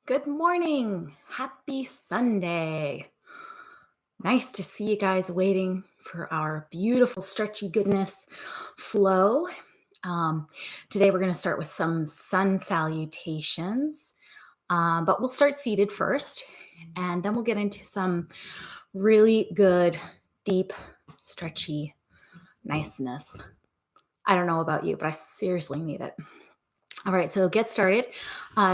Good morning. Happy Sunday. Nice to see you guys waiting for our beautiful stretchy goodness flow. Um, Today, we're going to start with some sun salutations, but we'll start seated first, and then we'll get into some really good, deep, stretchy niceness. I don't know about you, but I seriously need it. All right, so get started.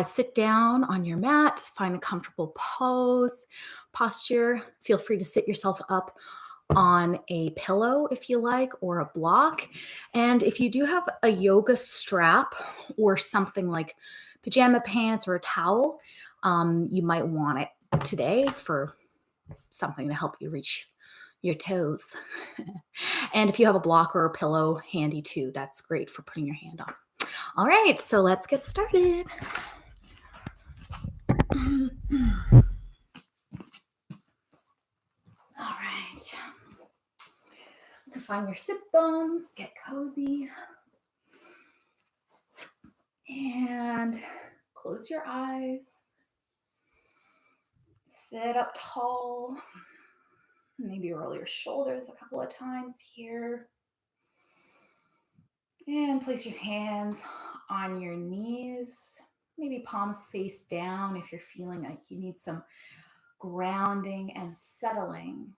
Sit down on your mat, find a comfortable posture. Feel free to sit yourself up on a pillow if you like, or a block. And if you do have a yoga strap or something like pajama pants or a towel, you might want it today for something to help you reach your toes. And if you have a block or a pillow handy too, that's great for putting your hand on. All right, so let's get started. All right. So find your sit bones, get cozy, and close your eyes. Sit up tall. Maybe roll your shoulders a couple of times here. And place your hands on your knees. Maybe palms face down if you're feeling like you need some grounding and settling.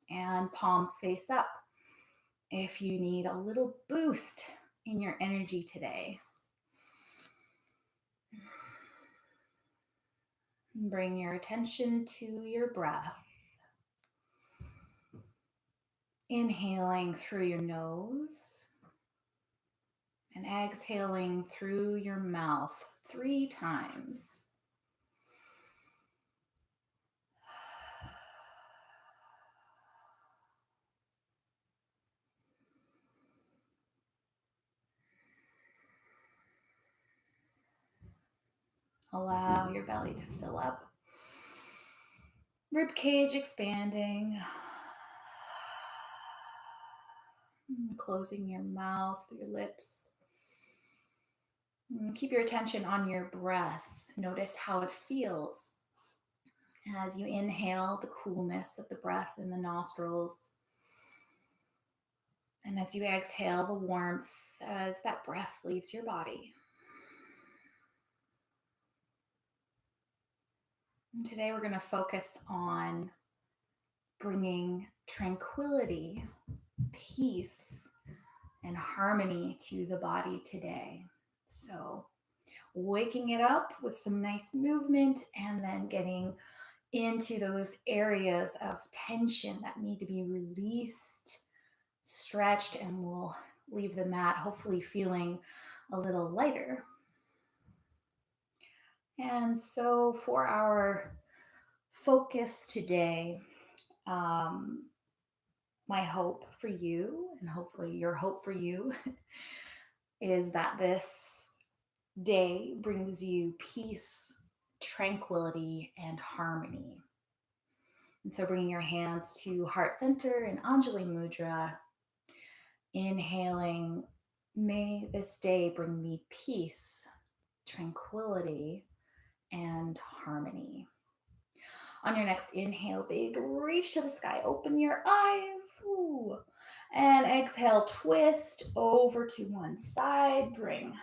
And palms face up if you need a little boost in your energy today. Bring your attention to your breath. Inhaling through your nose and exhaling through your mouth 3 times. Allow your belly to fill up. Rib cage expanding. Closing your mouth, your lips. Keep your attention on your breath. Notice how it feels as you inhale the coolness of the breath in the nostrils. And as you exhale the warmth as that breath leaves your body. And today we're going to focus on bringing tranquility, peace, and harmony to the body today. So waking it up with some nice movement and then getting into those areas of tension that need to be released, stretched, and we'll leave the mat hopefully feeling a little lighter. And so for our focus today, my hope for you, and hopefully your hope for you, is that this day brings you peace, tranquility, and harmony. And so bringing your hands to heart center and Anjali Mudra, inhaling, may this day bring me peace, tranquility, and harmony. On your next inhale, big reach to the sky, open your eyes. Ooh. And exhale, twist over to one side, bring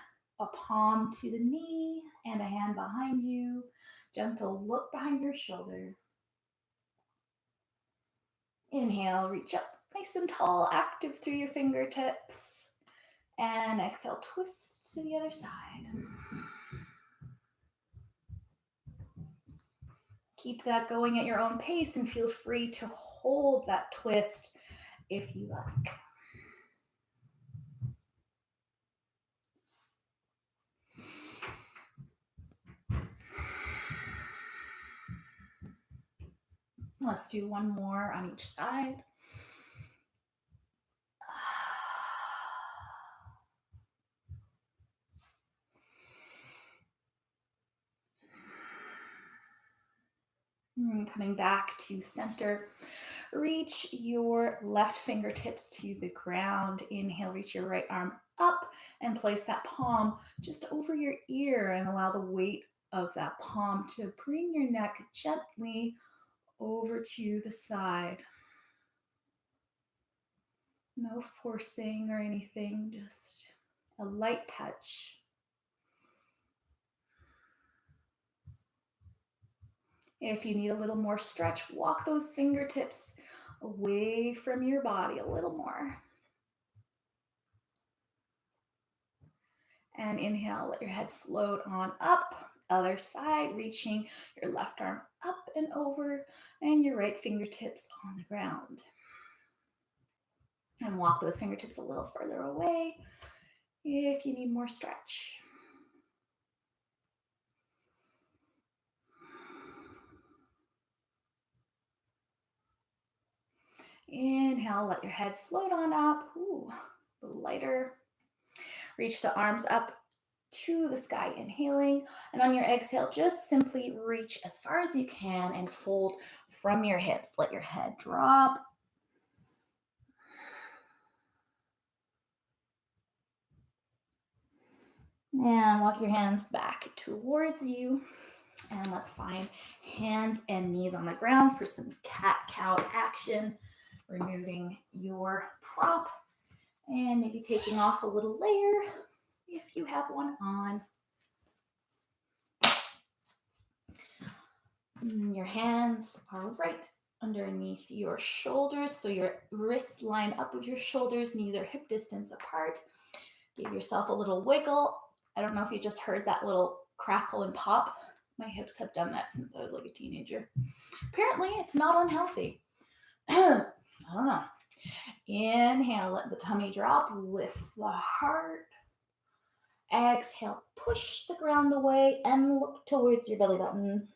a palm to the knee and a hand behind you. Gentle look behind your shoulder. Inhale, reach up nice and tall, active through your fingertips. And exhale, twist to the other side. Keep that going at your own pace and feel free to hold that twist if you like. Let's do one more on each side. Coming back to center. Reach your left fingertips to the ground. Inhale, reach your right arm up and place that palm just over your ear and allow the weight of that palm to bring your neck gently over to the side. No forcing or anything, just a light touch. If you need a little more stretch, walk those fingertips away from your body a little more. And inhale, let your head float on up. Other side, reaching your left arm up and over, and your right fingertips on the ground. And walk those fingertips a little further away if you need more stretch. Inhale, let your head float on up. Ooh, a little lighter. Reach the arms up to the sky, inhaling. And on your exhale, just simply reach as far as you can and fold from your hips. Let your head drop. And walk your hands back towards you. And let's find hands and knees on the ground for some cat-cow action. Removing your prop and maybe taking off a little layer if you have one on. Your hands are right underneath your shoulders, so your wrists line up with your shoulders, knees are hip distance apart. Give yourself a little wiggle. I don't know if you just heard that little crackle and pop. My hips have done that since I was like a teenager. Apparently, it's not unhealthy. I don't know. Inhale, let the tummy drop, lift the heart. Exhale, push the ground away and look towards your belly button.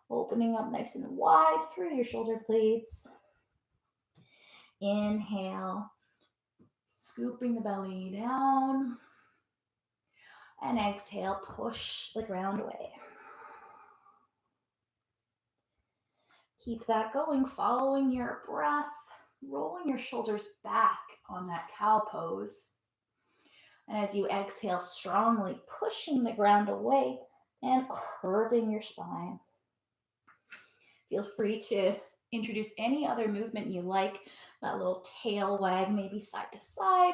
Opening up nice and wide through your shoulder blades. Inhale, scooping the belly down. And exhale, push the ground away. Keep that going, following your breath, rolling your shoulders back on that cow pose. And as you exhale, strongly pushing the ground away and curving your spine. Feel free to introduce any other movement you like. That little tail wag, maybe side to side.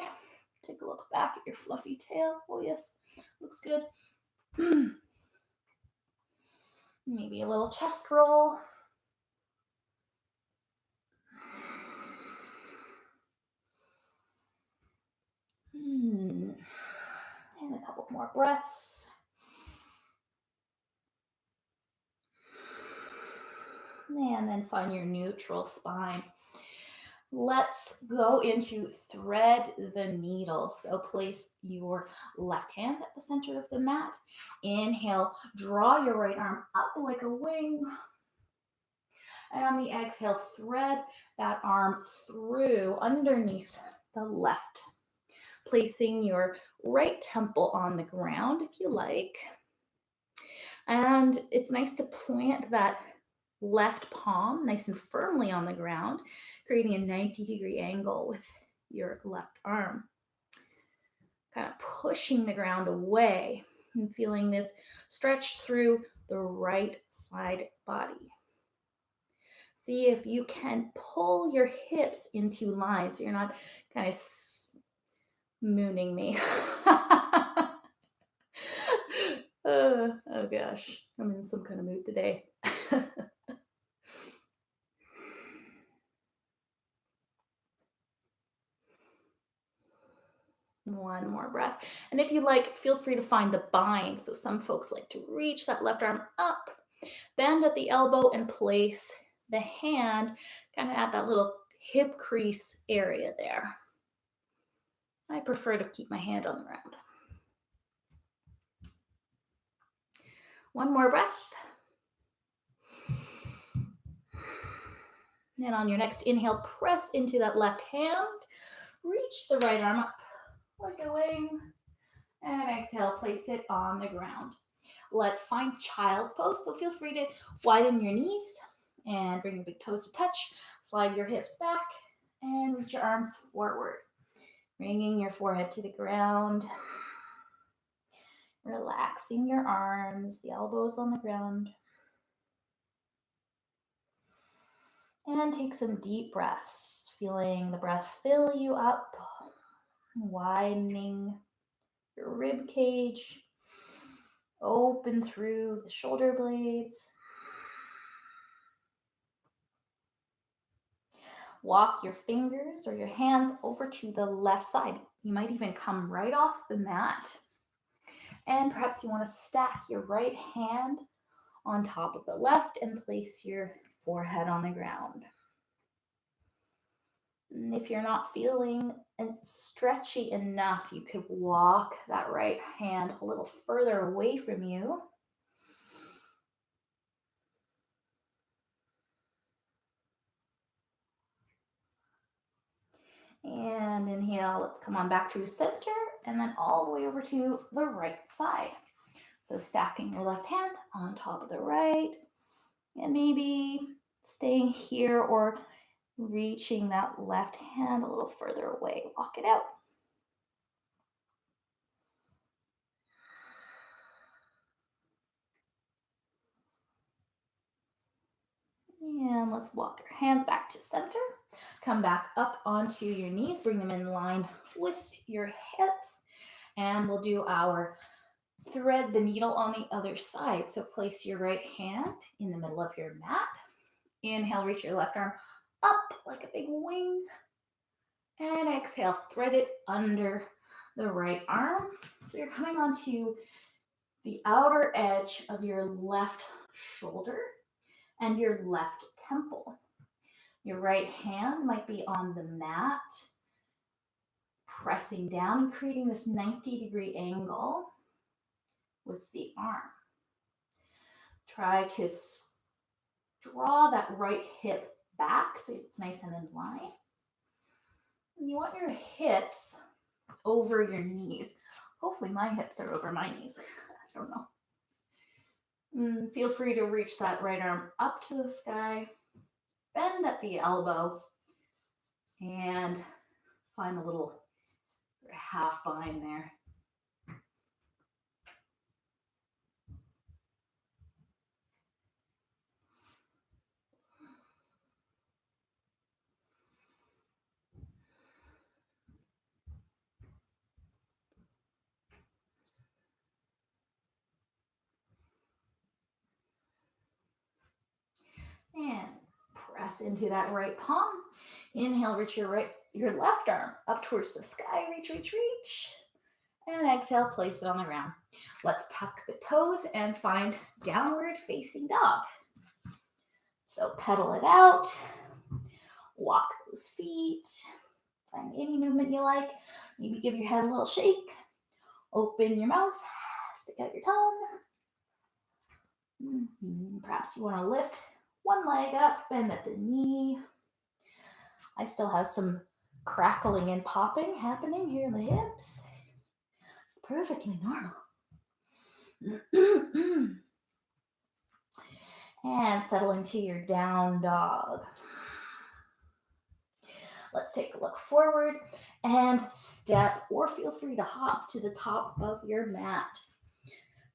Take a look back at your fluffy tail. Oh yes, looks good. Maybe a little chest roll. And a couple more breaths. And then find your neutral spine. Let's go into thread the needle. So place your left hand at the center of the mat. Inhale, draw your right arm up like a wing. And on the exhale, thread that arm through underneath the left. Placing your right temple on the ground if you like. And it's nice to plant that left palm nice and firmly on the ground, creating a 90-degree angle with your left arm. Kind of pushing the ground away and feeling this stretch through the right side body. See if you can pull your hips into line so you're not kind of mooning me. Oh gosh, I'm in some kind of mood today. One more breath. And if you like, feel free to find the bind. So some folks like to reach that left arm up, bend at the elbow, and place the hand kind of at that little hip crease area there. I prefer to keep my hand on the ground. One more breath. And on your next inhale, press into that left hand. Reach the right arm up like a wing. And exhale, place it on the ground. Let's find child's pose. So feel free to widen your knees and bring your big toes to touch. Slide your hips back and reach your arms forward. Bringing your forehead to the ground. Relaxing your arms, the elbows on the ground. And take some deep breaths, feeling the breath fill you up, widening your rib cage, open through the shoulder blades. Walk your fingers or your hands over to the left side. You might even come right off the mat. And perhaps you want to stack your right hand on top of the left and place your forehead on the ground. And if you're not feeling stretchy enough, you could walk that right hand a little further away from you. And inhale, let's come on back through center and then all the way over to the right side. So stacking your left hand on top of the right and maybe staying here or reaching that left hand a little further away. Walk it out. And let's walk your hands back to center. Come back up onto your knees. Bring them in line with your hips. And we'll do our thread the needle on the other side. So place your right hand in the middle of your mat. Inhale, reach your left arm up like a big wing. And exhale, thread it under the right arm. So you're coming onto the outer edge of your left shoulder and your left temple. Your right hand might be on the mat, pressing down, creating this 90-degree angle with the arm. Try to draw that right hip back so it's nice and in line. And you want your hips over your knees. Hopefully my hips are over my knees. I don't know. Feel free to reach that right arm up to the sky, bend at the elbow, and find a little half bind there. And press into that right palm. Inhale, reach your left arm up towards the sky. Reach, reach, reach. And exhale, place it on the ground. Let's tuck the toes and find downward facing dog. So pedal it out. Walk those feet. Find any movement you like. Maybe give your head a little shake. Open your mouth. Stick out your tongue. Perhaps you want to lift one leg up, bend at the knee. I still have some crackling and popping happening here in the hips. It's perfectly normal. And settle into your down dog. Let's take a look forward and step or feel free to hop to the top of your mat.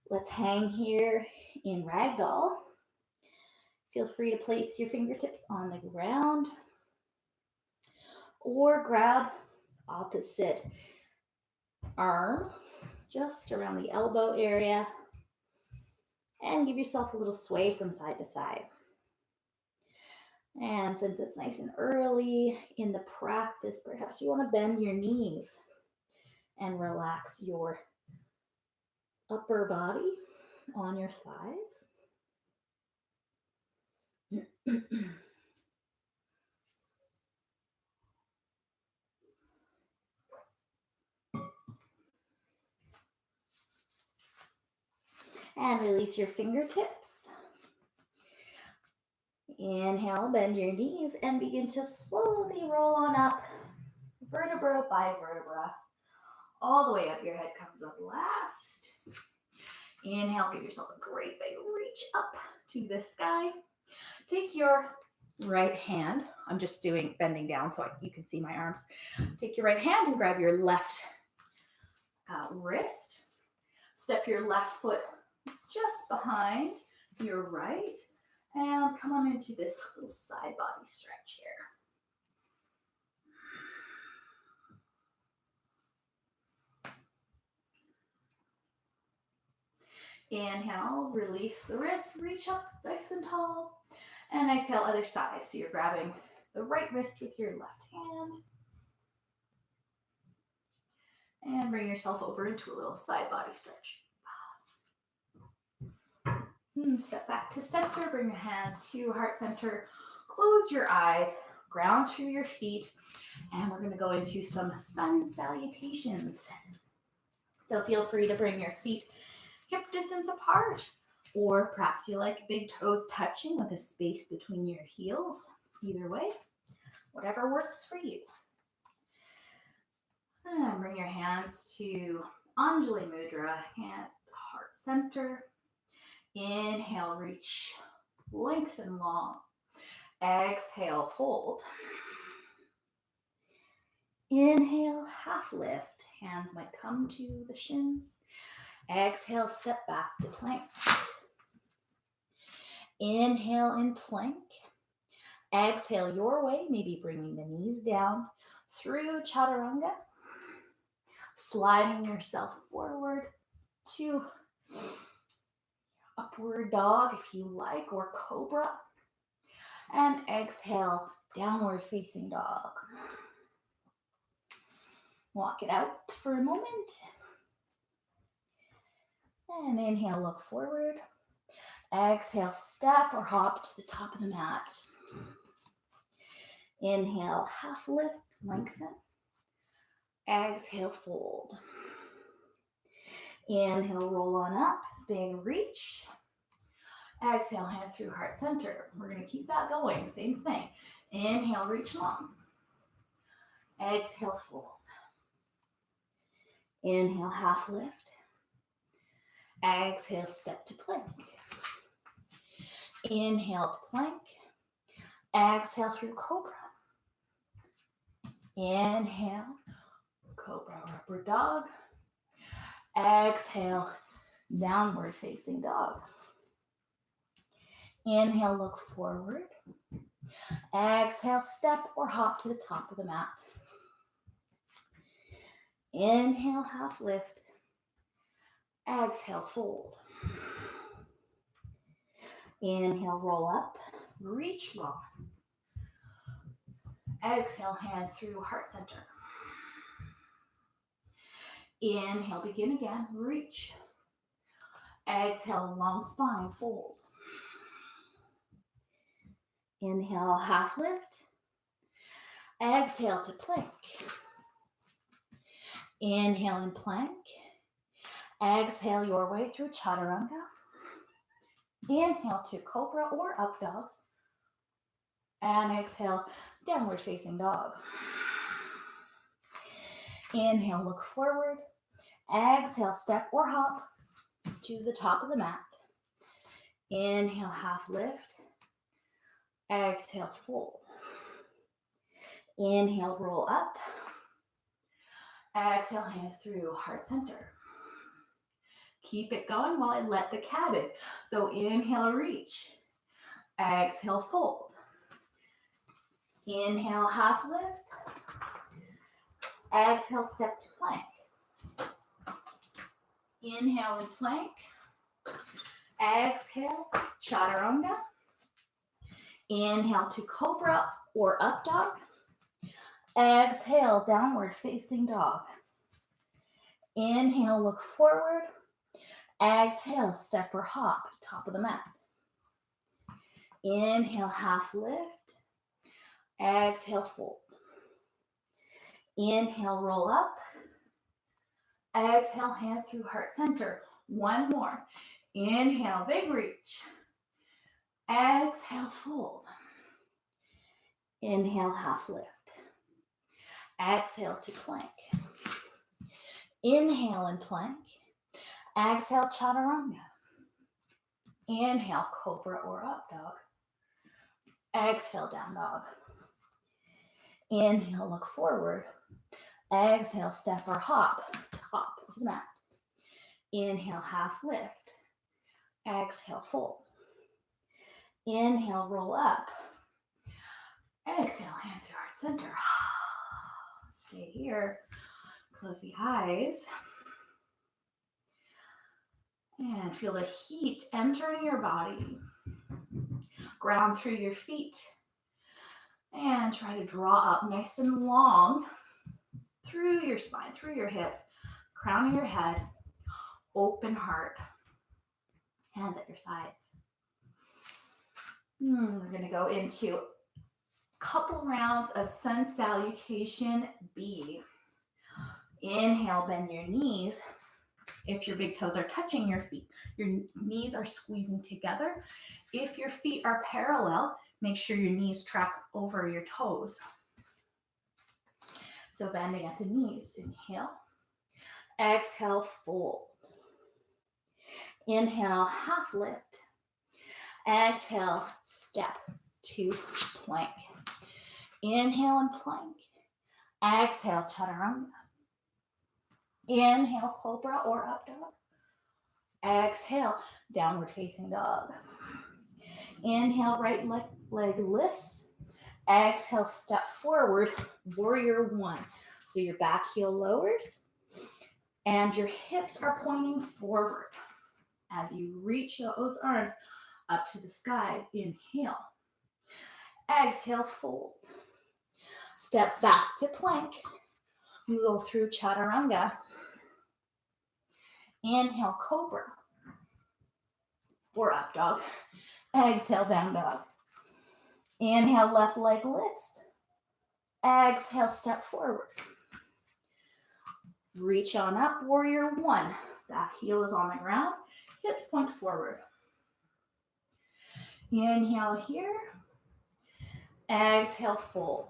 Let's hang here in ragdoll. Feel free to place your fingertips on the ground or grab opposite arm just around the elbow area and give yourself a little sway from side to side. And since it's nice and early in the practice, perhaps you want to bend your knees and relax your upper body on your thighs. And release your fingertips. Inhale, bend your knees and begin to slowly roll on up, vertebra by vertebra. All the way up, your head comes up last. Inhale, give yourself a great big reach up to the sky. Take your right hand. I'm just bending down so you can see my arms. Take your right hand and grab your left wrist. Step your left foot just behind your right and come on into this little side body stretch here. Inhale, release the wrist, reach up nice and tall. And exhale, other side. So you're grabbing the right wrist with your left hand. And bring yourself over into a little side body stretch. Step back to center, bring your hands to heart center. Close your eyes, ground through your feet. And we're gonna go into some sun salutations. So feel free to bring your feet hip distance apart, or perhaps you like big toes touching with a space between your heels. Either way, whatever works for you. And bring your hands to Anjali Mudra, hand heart center. Inhale, reach, lengthen long. Exhale, fold. Inhale, half lift. Hands might come to the shins. Exhale, step back to plank. Inhale in plank. Exhale your way, maybe bringing the knees down through chaturanga. Sliding yourself forward to upward dog if you like, or cobra. And exhale, downward facing dog. Walk it out for a moment. And inhale, look forward. Exhale, step or hop to the top of the mat. Inhale, half lift, lengthen. Exhale, fold. Inhale, roll on up, big reach. Exhale, hands through heart center. We're going to keep that going, same thing. Inhale, reach long. Exhale, fold. Inhale, half lift. Exhale, step to plank. Inhale to plank. Exhale through cobra. Inhale, cobra or upward dog. Exhale, downward facing dog. Inhale, look forward. Exhale, step or hop to the top of the mat. Inhale, half lift. Exhale, fold. Inhale, roll up, reach long. Exhale, hands through heart center. Inhale, begin again, reach. Exhale, long spine, fold. Inhale, half lift. Exhale to plank. Inhale in plank. Exhale your way through chaturanga. Inhale to cobra or up dog. And exhale, downward facing dog. Inhale, look forward. Exhale, step or hop to the top of the mat. Inhale, half lift. Exhale, fold. Inhale, roll up. Exhale, hands through heart center. Keep it going while I let the cat in. So inhale, reach. Exhale, fold. Inhale, half lift. Exhale, step to plank. Inhale in plank. Exhale, chaturanga. Inhale to cobra or up dog. Exhale, downward facing dog. Inhale, look forward. Exhale, step or hop, top of the mat. Inhale, half lift. Exhale, fold. Inhale, roll up. Exhale, hands through heart center. One more. Inhale, big reach. Exhale, fold. Inhale, half lift. Exhale to plank. Inhale in plank. Exhale, chaturanga. Inhale, cobra or up dog. Exhale, down dog. Inhale, look forward. Exhale, step or hop, top of the mat. Inhale, half lift. Exhale, fold. Inhale, roll up. Exhale, hands to heart center. Stay here. Close the eyes. And feel the heat entering your body. Ground through your feet. And try to draw up nice and long through your spine, through your hips, crown of your head, open heart. Hands at your sides. We're going to go into a couple rounds of sun salutation B. Inhale, bend your knees. If your big toes are touching your feet, your knees are squeezing together. If your feet are parallel, make sure your knees track over your toes. So bending at the knees. Inhale. Exhale, fold. Inhale, half lift. Exhale, step to plank. Inhale and plank. Exhale, chaturanga. Inhale, cobra or up dog. Exhale, downward facing dog. Inhale, right leg lifts. Exhale, step forward, warrior one. So your back heel lowers and your hips are pointing forward. As you reach those arms up to the sky, inhale. Exhale, fold. Step back to plank. We go through chaturanga. Inhale, cobra or up dog. Exhale, down dog. Inhale, left leg lifts. Exhale, step forward. Reach on up, warrior one. Back heel is on the ground. Hips point forward. Inhale here. Exhale, fold.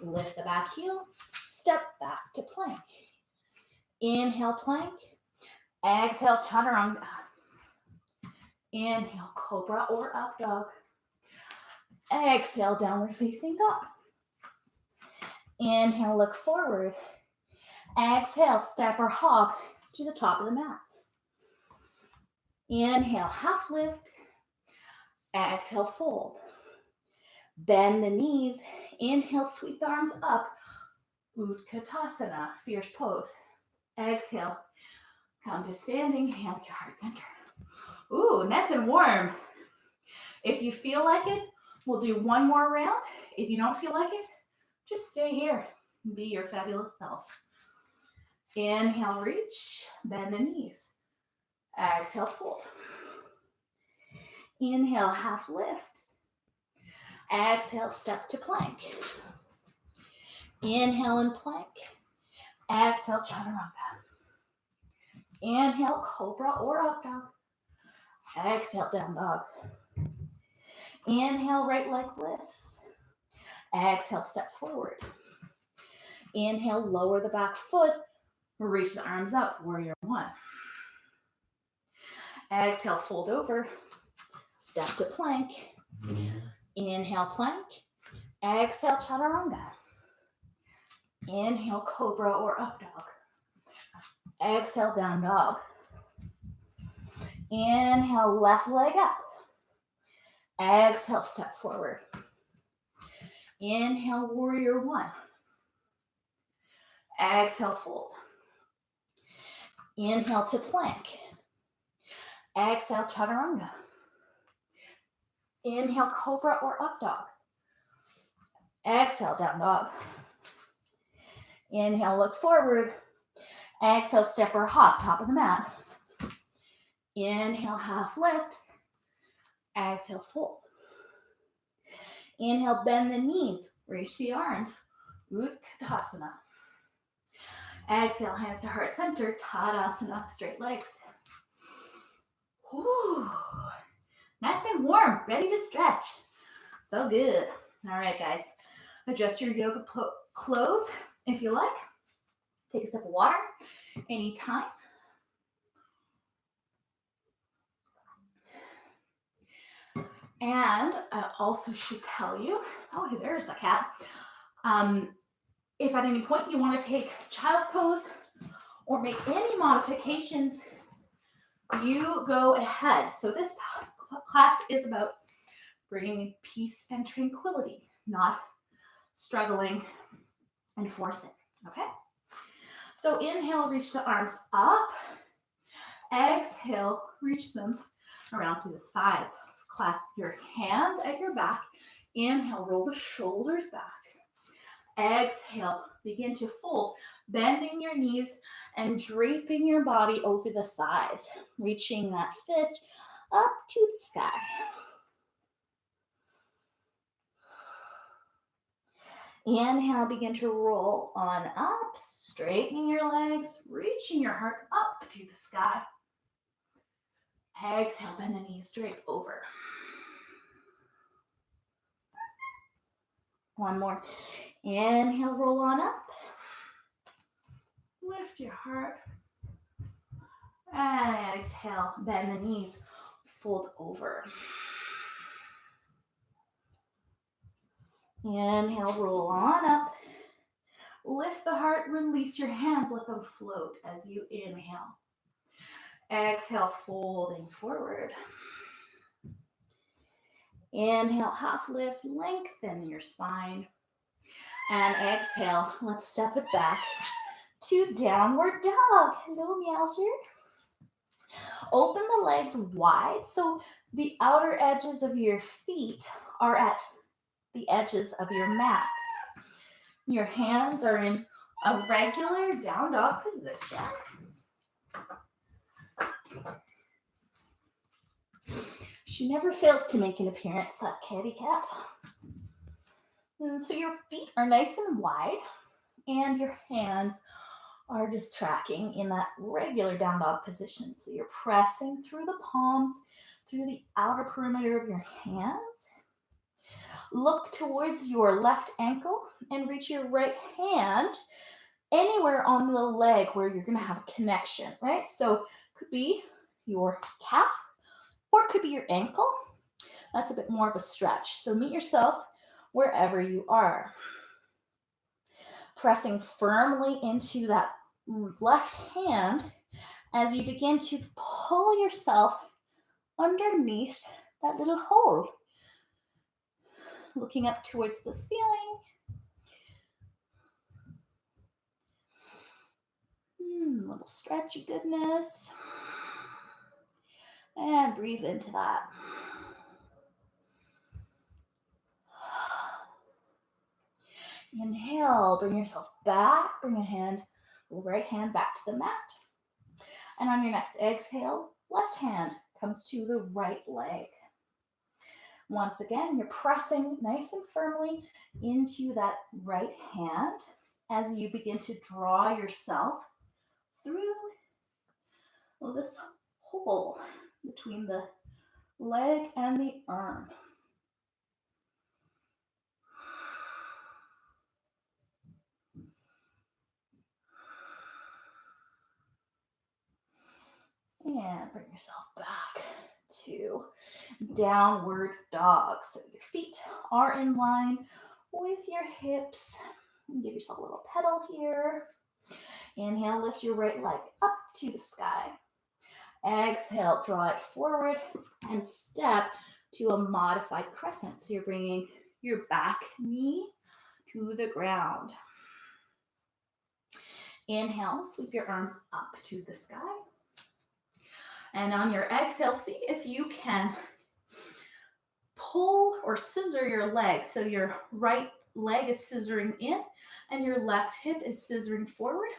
Lift the back heel. Step back to plank. Inhale, plank. Exhale, chaturanga. Inhale, cobra or up dog. Exhale, downward facing dog. Inhale, look forward. Exhale, step or hop to the top of the mat. Inhale, half lift. Exhale, fold. Bend the knees. Inhale, sweep the arms up. Utkatasana, fierce pose. Exhale, come to standing, hands to heart center. Ooh, nice and warm. If you feel like it, we'll do one more round. If you don't feel like it, just stay here. Be your fabulous self. Inhale, reach, bend the knees. Exhale, fold. Inhale, half lift. Exhale, step to plank. Inhale and plank. Exhale, chaturanga. Inhale, cobra or up dog. Exhale, down dog. Inhale, right leg lifts. Exhale, step forward. Inhale, lower the back foot. Reach the arms up, warrior one. Exhale, fold over. Step to plank. Inhale, plank. Exhale, chaturanga. Inhale, cobra or up dog. Exhale, down dog. Inhale, left leg up. Exhale, step forward. Inhale, warrior one. Exhale, fold. Inhale to plank. Exhale, chaturanga. Inhale, cobra or up dog. Exhale, down dog. Inhale, look forward. Exhale, step or hop, top of the mat. Inhale, half lift. Exhale, fold. Inhale, bend the knees. Reach the arms. Utkatasana. Exhale, hands to heart center. Tadasana, straight legs. Whew. Nice and warm, ready to stretch. So good. All right, guys. Adjust your yoga clothes if you like. Take a sip of water anytime. And I also should tell you, oh, there's the cat. If at any point you want to take child's pose or make any modifications, you go ahead. So this class is about bringing peace and tranquility, not struggling and forcing, okay? So inhale, reach the arms up. Exhale, reach them around to the sides. Clasp your hands at your back. Inhale, roll the shoulders back. Exhale, begin to fold, bending your knees and draping your body over the thighs, reaching that fist up to the sky. Inhale, begin to roll on up, straightening your legs, reaching your heart up to the sky. Exhale, bend the knees, drape over. One more. Inhale, roll on up. Lift your heart. And exhale, bend the knees, fold over. Inhale, roll on up. Lift the heart, release your hands, let them float as you inhale. Exhale, folding forward. Inhale, half lift, lengthen your spine. And exhale, let's step it back to downward dog. Hello, Meowser. Open the legs wide so the outer edges of your feet are at the edges of your mat. Your hands are in a regular down dog position. She never fails to make an appearance, that kitty cat. And so your feet are nice and wide, and your hands are just tracking in that regular down dog position. So you're pressing through the palms, through the outer perimeter of your hands. Look towards your left ankle and reach your right hand anywhere on the leg where you're going to have a connection, right? So it could be your calf or it could be your ankle. That's a bit more of a stretch. So meet yourself wherever you are. Pressing firmly into that left hand as you begin to pull yourself underneath that little hole. Looking up towards the ceiling. Little stretchy goodness. And breathe into that. Inhale, bring yourself back. Bring right hand back to the mat. And on your next exhale, left hand comes to the right leg. Once again, you're pressing nice and firmly into that right hand as you begin to draw yourself through this hole between the leg and the arm. And bring yourself back to downward dog. So your feet are in line with your hips. Give yourself a little pedal here. Inhale, lift your right leg up to the sky. Exhale, draw it forward and step to a modified crescent. So you're bringing your back knee to the ground. Inhale, sweep your arms up to the sky. And on your exhale, see if you can pull or scissor your leg. So your right leg is scissoring in and your left hip is scissoring forward.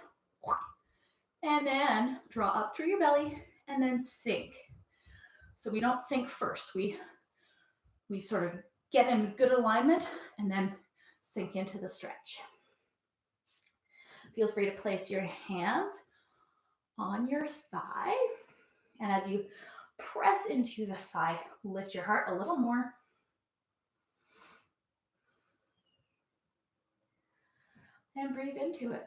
And then draw up through your belly and then sink. So we don't sink first. We sort of get in good alignment and then sink into the stretch. Feel free to place your hands on your thigh. And as you press into the thigh, lift your heart a little more. And breathe into it.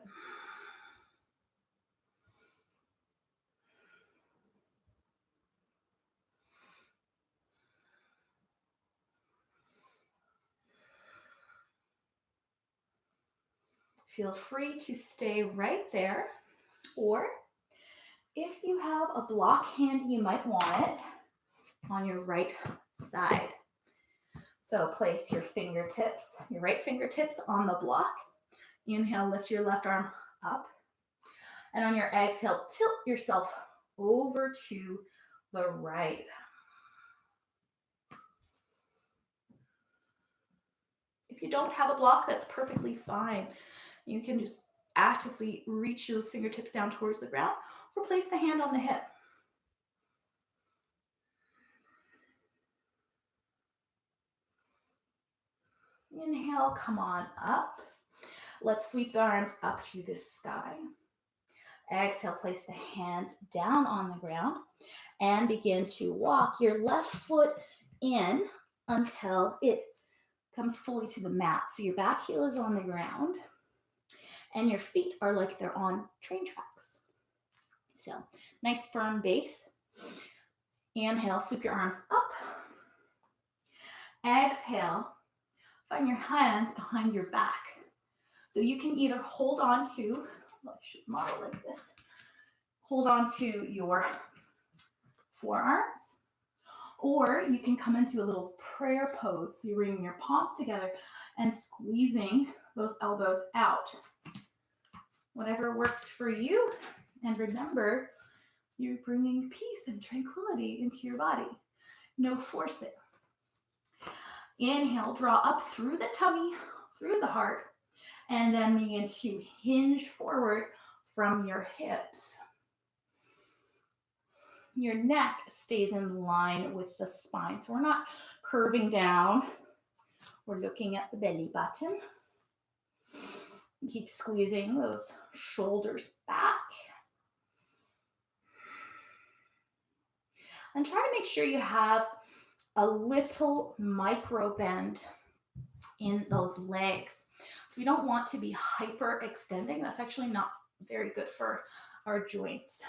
Feel free to stay right there Or if you have a block handy, you might want it on your right side. So place your fingertips, your right fingertips on the block. Inhale, lift your left arm up. And on your exhale, tilt yourself over to the right. If you don't have a block, that's perfectly fine. You can just actively reach those fingertips down towards the ground or place the hand on the hip. Inhale, come on up. Let's sweep the arms up to the sky. Exhale, place the hands down on the ground and begin to walk your left foot in until it comes fully to the mat. So your back heel is on the ground and your feet are like they're on train tracks. So nice firm base. Inhale, sweep your arms up. Exhale, find your hands behind your back. So you can either hold on to, well, I should model like this, hold on to your forearms, or you can come into a little prayer pose. So you're bringing your palms together and squeezing those elbows out. Whatever works for you. And remember, you're bringing peace and tranquility into your body. No forcing. Inhale, draw up through the tummy, through the heart, and then begin to hinge forward from your hips. Your neck stays in line with the spine. So we're not curving down. We're looking at the belly button. Keep squeezing those shoulders back. And try to make sure you have a little micro bend in those legs. So we don't want to be hyperextending. That's actually not very good for our joints.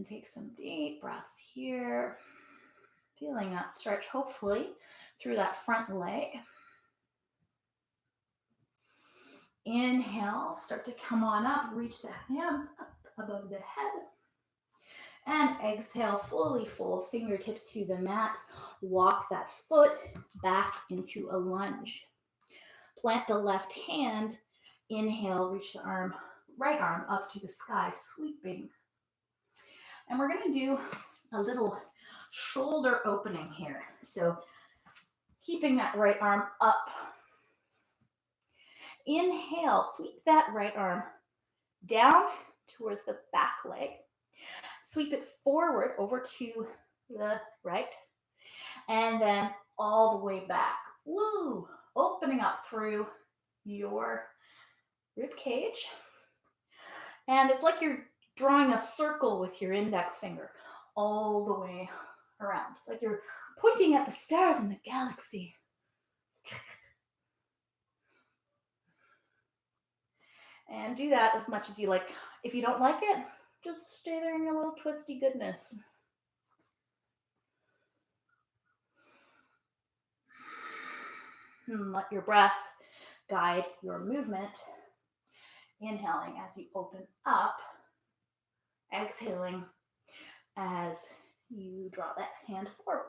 Take some deep breaths here. Feeling that stretch, hopefully, through that front leg. Inhale, start to come on up, reach the hands up above the head. And exhale, fully fold fingertips to the mat. Walk that foot back into a lunge. Plant the left hand. Inhale, reach the arm, right arm up to the sky, sweeping. And we're going to do a little shoulder opening here. So keeping that right arm up. Inhale, sweep that right arm down towards the back leg. Sweep it forward over to the right. And then all the way back. Woo! Opening up through your rib cage. And it's like you're drawing a circle with your index finger all the way around. Like you're pointing at the stars in the galaxy. And do that as much as you like. If you don't like it, just stay there in your little twisty goodness. And let your breath guide your movement. Inhaling as you open up. Exhaling as you draw that hand forward.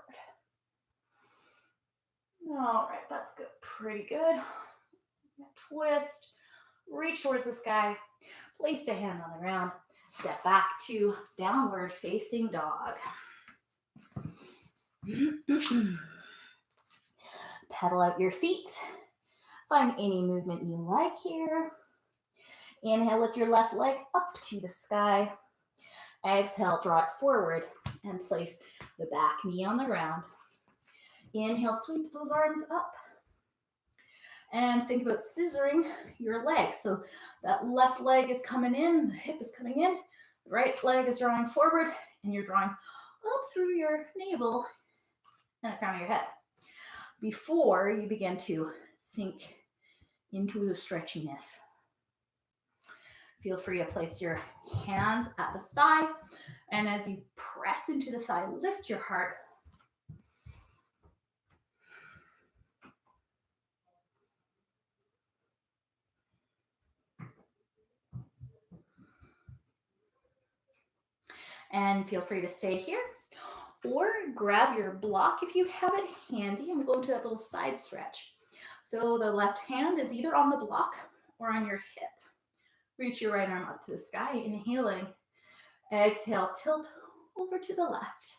All right, that's good. Pretty good. Twist. Reach towards the sky. Place the hand on the ground. Step back to downward facing dog. Pedal out your feet. Find any movement you like here. Inhale, lift your left leg up to the sky. Exhale, draw it forward and place the back knee on the ground. Inhale, sweep those arms up. And think about scissoring your legs. So that left leg is coming in, the hip is coming in, the right leg is drawing forward, and you're drawing up through your navel and the crown of your head before you begin to sink into the stretchiness. Feel free to place your hands at the thigh, and as you press into the thigh, lift your heart. And feel free to stay here or grab your block if you have it handy, and we'll go into that little side stretch. So the left hand is either on the block or on your hip. Reach your right arm up to the sky, inhaling. Exhale, tilt over to the left.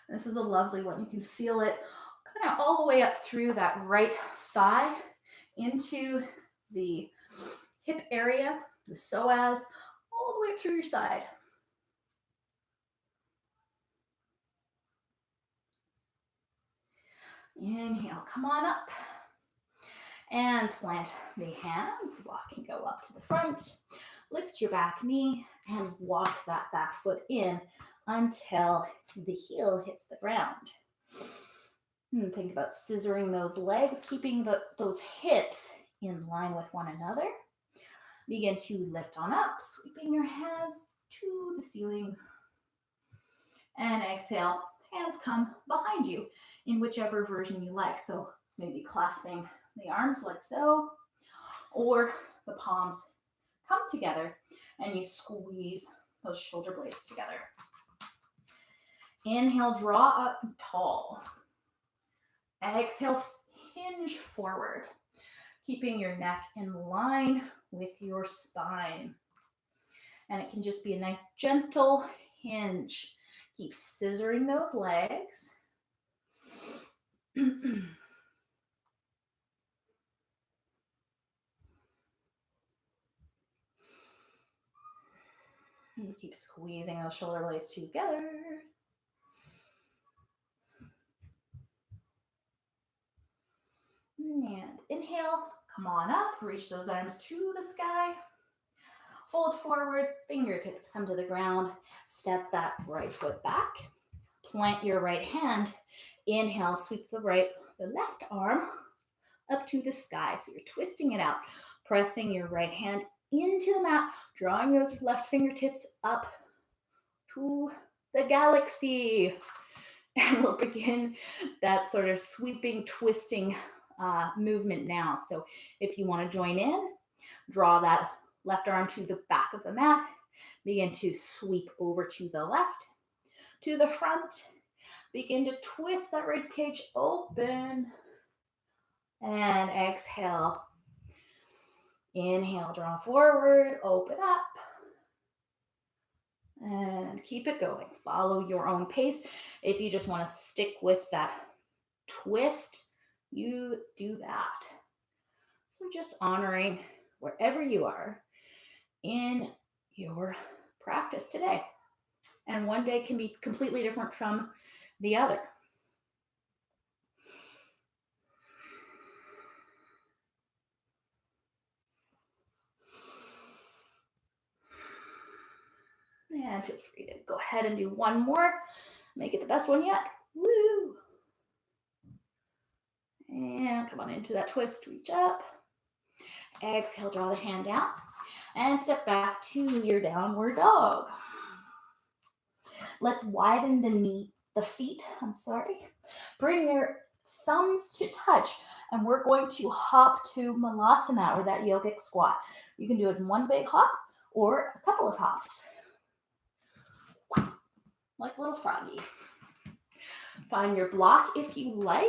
This is a lovely one. You can feel it kind of all the way up through that right thigh into the hip area, the psoas, all the way up through your side. Inhale, come on up. And plant the hands. Block can go up to the front. Lift your back knee and walk that back foot in until the heel hits the ground. And think about scissoring those legs, keeping those hips in line with one another. Begin to lift on up, sweeping your hands to the ceiling. And exhale, hands come behind you in whichever version you like. So maybe clasping the arms like so, or the palms come together and you squeeze those shoulder blades together. Inhale, draw up tall. Exhale, hinge forward, keeping your neck in line with your spine. And it can just be a nice gentle hinge. Keep scissoring those legs. And keep squeezing those shoulder blades together. And inhale, come on up, reach those arms to the sky. Fold forward, fingertips come to the ground. Step that right foot back. Plant your right hand. Inhale, sweep the left arm up to the sky. So you're twisting it out, pressing your right hand into the mat, drawing those left fingertips up to the galaxy. And we'll begin that sort of sweeping, twisting movement now. So if you want to join in, draw that left arm to the back of the mat. Begin to sweep over to the left, to the front. Begin to twist that rib cage open. And exhale. Inhale, draw forward, open up. And keep it going. Follow your own pace. If you just want to stick with that twist, you do that. So just honoring wherever you are in your practice today. And one day can be completely different from the other. And feel free to go ahead and do one more. Make it the best one yet. Woo! And come on into that twist, reach up. Exhale, draw the hand down. And step back to your downward dog. Let's widen the feet. Bring your thumbs to touch. And we're going to hop to Malasana, or that yogic squat. You can do it in one big hop or a couple of hops. Like a little froggy. Find your block if you like.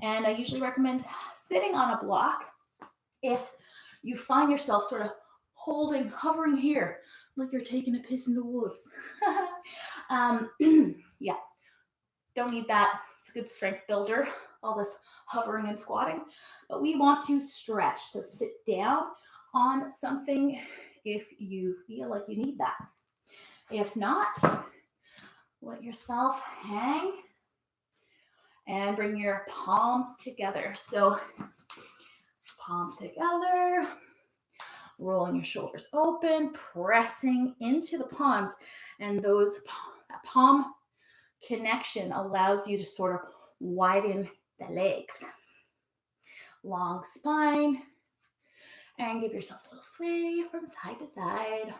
And I usually recommend sitting on a block if you find yourself sort of hovering here, like you're taking a piss in the woods. Yeah, don't need that. It's a good strength builder, all this hovering and squatting. But we want to stretch. So sit down on something if you feel like you need that. If not, let yourself hang and bring your palms together. So palms together, rolling your shoulders open, pressing into the palms. And that palm connection allows you to sort of widen the legs. Long spine. And give yourself a little sway from side to side.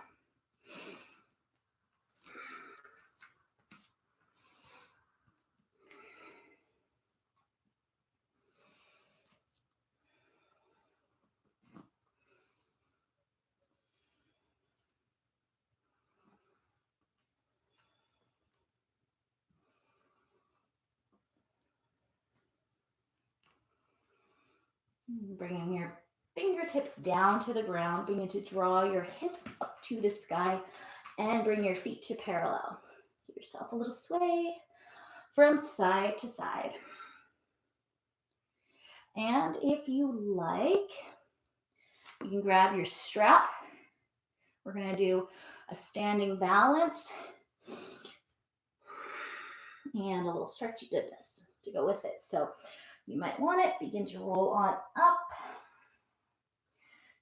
Bringing your fingertips down to the ground, begin to draw your hips up to the sky and bring your feet to parallel. Give yourself a little sway from side to side. And if you like, you can grab your strap. We're going to do a standing balance and a little stretchy goodness to go with it. So you might want it, begin to roll on up.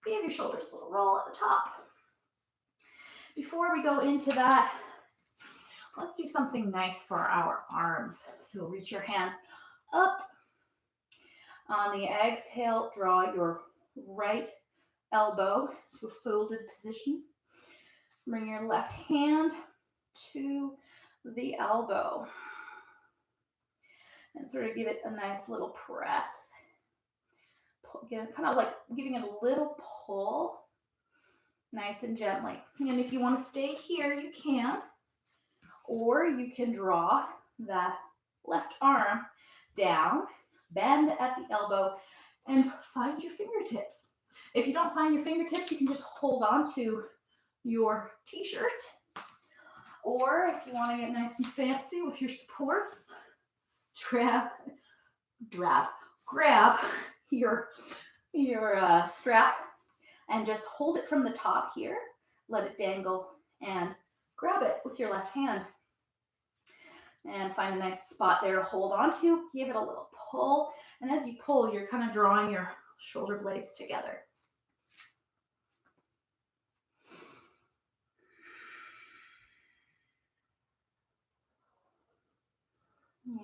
Give your shoulders a little roll at the top. Before we go into that, let's do something nice for our arms. So reach your hands up. On the exhale, draw your right elbow to a folded position. Bring your left hand to the elbow. And sort of give it a nice little press. Again, kind of like giving it a little pull, nice and gently. And if you want to stay here, you can. Or you can draw that left arm down, bend at the elbow, and find your fingertips. If you don't find your fingertips, you can just hold on to your t-shirt. Or if you want to get nice and fancy with your supports, grab your strap and just hold it from the top here. Let it dangle and grab it with your left hand. And find a nice spot there to hold on to. Give it a little pull. And as you pull, you're kind of drawing your shoulder blades together.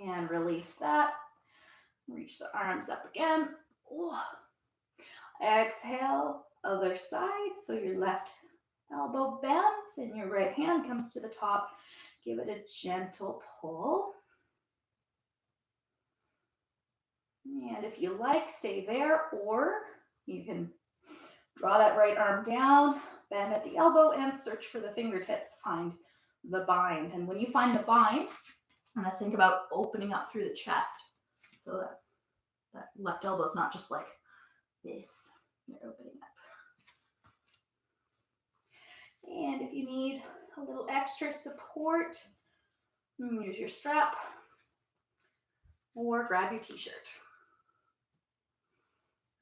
And release that. Reach the arms up again. Ooh. Exhale, other side. So your left elbow bends and your right hand comes to the top. Give it a gentle pull. And if you like, stay there, or you can draw that right arm down, bend at the elbow, and search for the fingertips. Find the bind. And when you find the bind, and I think about opening up through the chest so that left elbow is not just like this. You're opening up. And if you need a little extra support, use your strap or grab your t-shirt.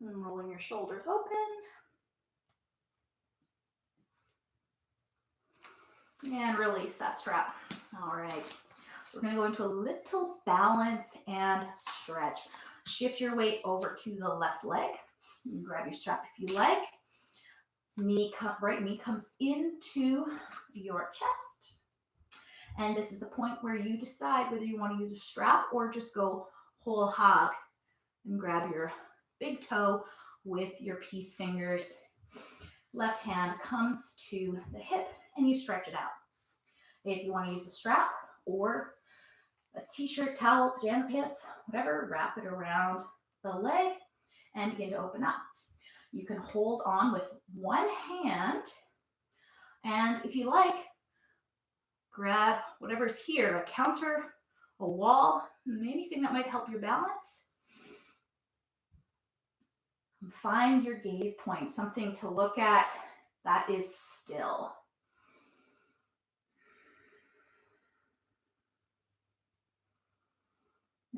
And rolling your shoulders open. And release that strap. All right. So we're going to go into a little balance and stretch. Shift your weight over to the left leg. You can grab your strap if you like. Right knee comes into your chest. And this is the point where you decide whether you want to use a strap or just go whole hog and grab your big toe with your peace fingers. Left hand comes to the hip and you stretch it out. If you want to use a strap or a t-shirt, towel, pajama pants, whatever, wrap it around the leg and begin to open up. You can hold on with one hand, and if you like, grab whatever's here, a counter, a wall, anything that might help your balance. Find your gaze point, something to look at that is still.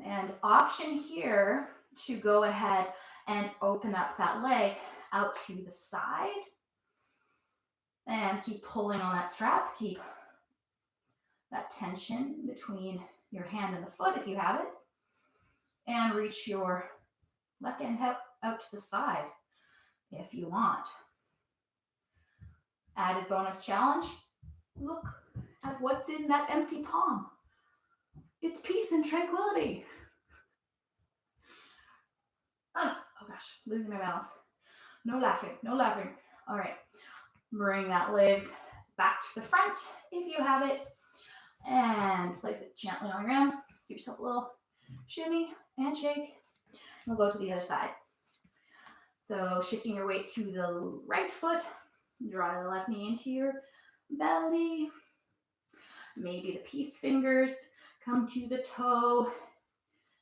And option here to go ahead and open up that leg out to the side and keep pulling on that strap. Keep that tension between your hand and the foot if you have it, and reach your left hand out to the side if you want. Added bonus challenge, look at what's in that empty palm. It's peace and tranquility. Oh gosh, losing my balance. No laughing, no laughing. All right, bring that leg back to the front if you have it, and place it gently on the ground. Give yourself a little shimmy and shake. We'll go to the other side. So shifting your weight to the right foot, draw the left knee into your belly. Maybe the peace fingers come to the toe,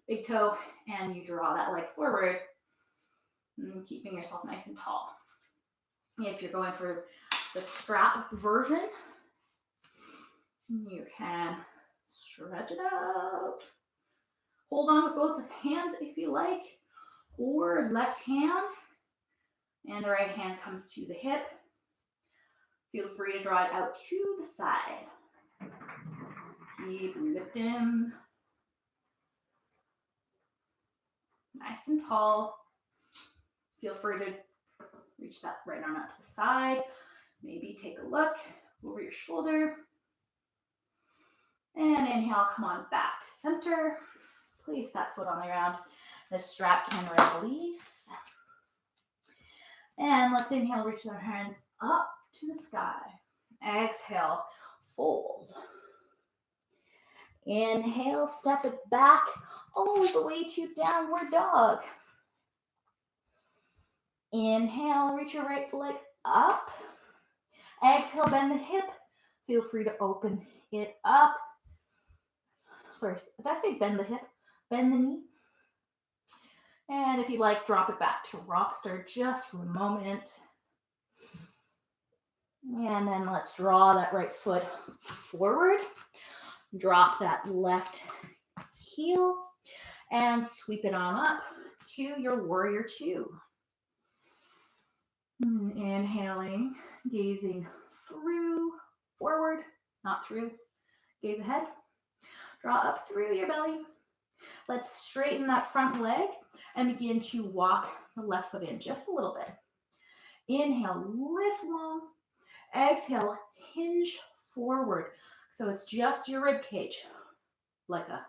big toe, and you draw that leg forward. And keeping yourself nice and tall. If you're going for the strap version, you can stretch it out. Hold on with both hands if you like, or left hand, and the right hand comes to the hip. Feel free to draw it out to the side. Keep lifting. Nice and tall. Feel free to reach that right arm out to the side. Maybe take a look over your shoulder. And inhale, come on back to center. Place that foot on the ground. The strap can release. And let's inhale, reach our hands up to the sky. Exhale, fold. Inhale, step it back all the way to downward dog. Inhale, reach your right leg up. Exhale, bend the hip. Feel free to open it up. Sorry, did I say bend the hip? Bend the knee. And if you like, drop it back to rock star just for a moment. And then let's draw that right foot forward. Drop that left heel and sweep it on up to your warrior two. Inhaling, gazing through, forward, not through, gaze ahead. Draw up through your belly. Let's straighten that front leg and begin to walk the left foot in just a little bit. Inhale, lift long. Exhale, hinge forward. So it's just your rib cage, like a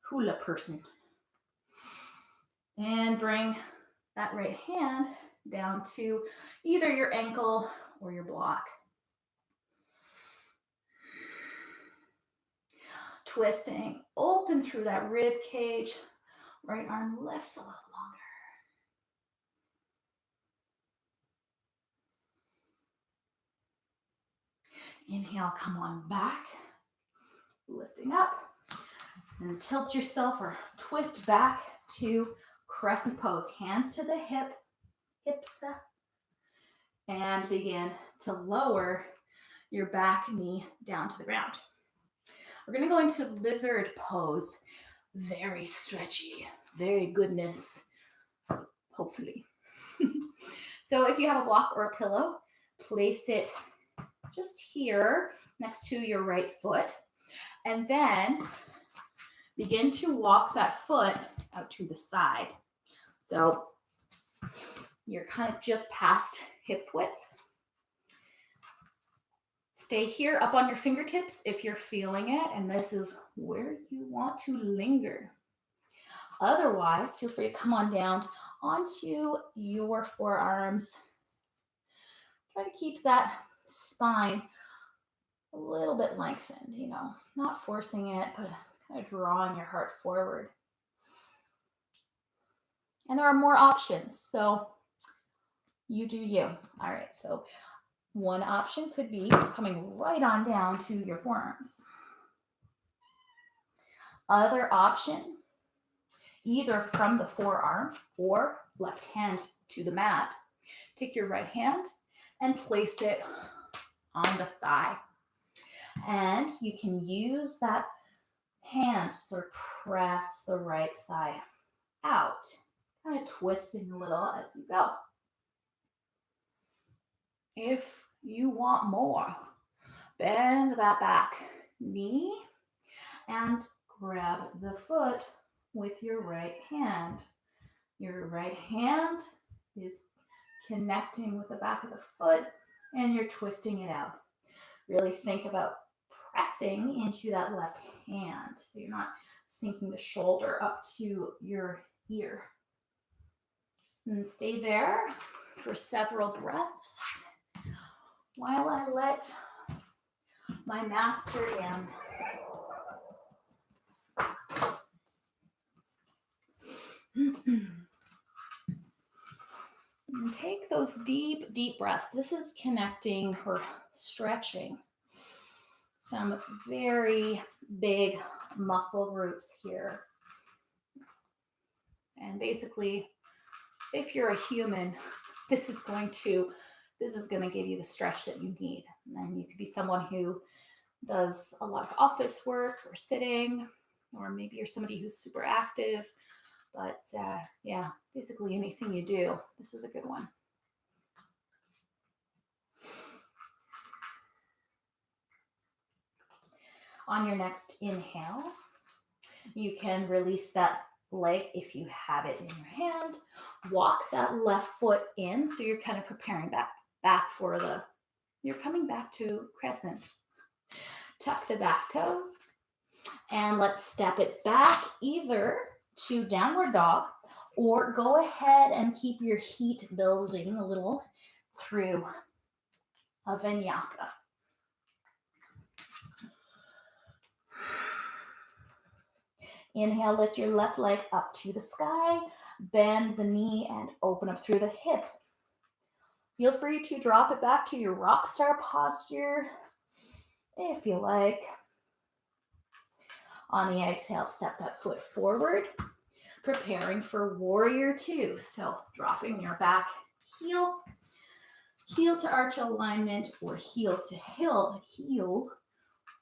hula person. And bring that right hand down to either your ankle or your block. Twisting, open through that rib cage. Right arm lifts a little longer. Inhale, come on back. Lifting up. And tilt yourself or twist back to crescent pose. Hands to the hips. And begin to lower your back knee down to the ground. We're going to go into lizard pose. Very stretchy, very goodness, hopefully. So if you have a block or a pillow, place it just here next to your right foot. And then begin to walk that foot out to the side. So you're kind of just past hip width. Stay here up on your fingertips if you're feeling it, and this is where you want to linger. Otherwise, feel free to come on down onto your forearms. Try to keep that spine a little bit lengthened, not forcing it, but kind of drawing your heart forward. And there are more options, so you do you. All right, so one option could be coming right on down to your forearms. Other option, either from the forearm or left hand to the mat. Take your right hand and place it on the thigh. And you can use that hand to sort of press the right thigh out, kind of twisting a little as you go. If you want more, bend that back knee and grab the foot with your right hand. Your right hand is connecting with the back of the foot and you're twisting it out. Really think about pressing into that left hand so you're not sinking the shoulder up to your ear. And stay there for several breaths while I let my master in. And take those deep, deep breaths. This is connecting or stretching some very big muscle groups here. And basically if you're a human, this is going to give you the stretch that you need. And you could be someone who does a lot of office work or sitting, or maybe you're somebody who's super active. But yeah, basically anything you do, this is a good one. On your next inhale, you can release that leg if you have it in your hand. Walk that left foot in, so you're kind of preparing back for you're coming back to crescent. Tuck the back toes, and let's step it back either to downward dog, or go ahead and keep your heat building a little through a vinyasa. Inhale, lift your left leg up to the sky, bend the knee and open up through the hip. Feel free to drop it back to your rock star posture if you like. On the exhale, step that foot forward, preparing for warrior two. So dropping your back heel to arch alignment, or heel to heel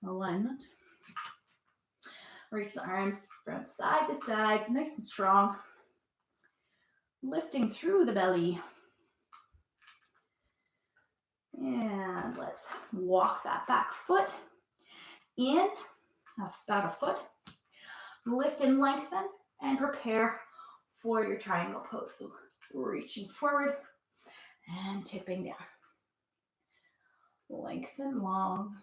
alignment. Reach the arms from side to side, nice and strong. Lifting through the belly. And let's walk that back foot in, about a foot. Lift and lengthen, and prepare for your triangle pose. So reaching forward and tipping down. Lengthen long.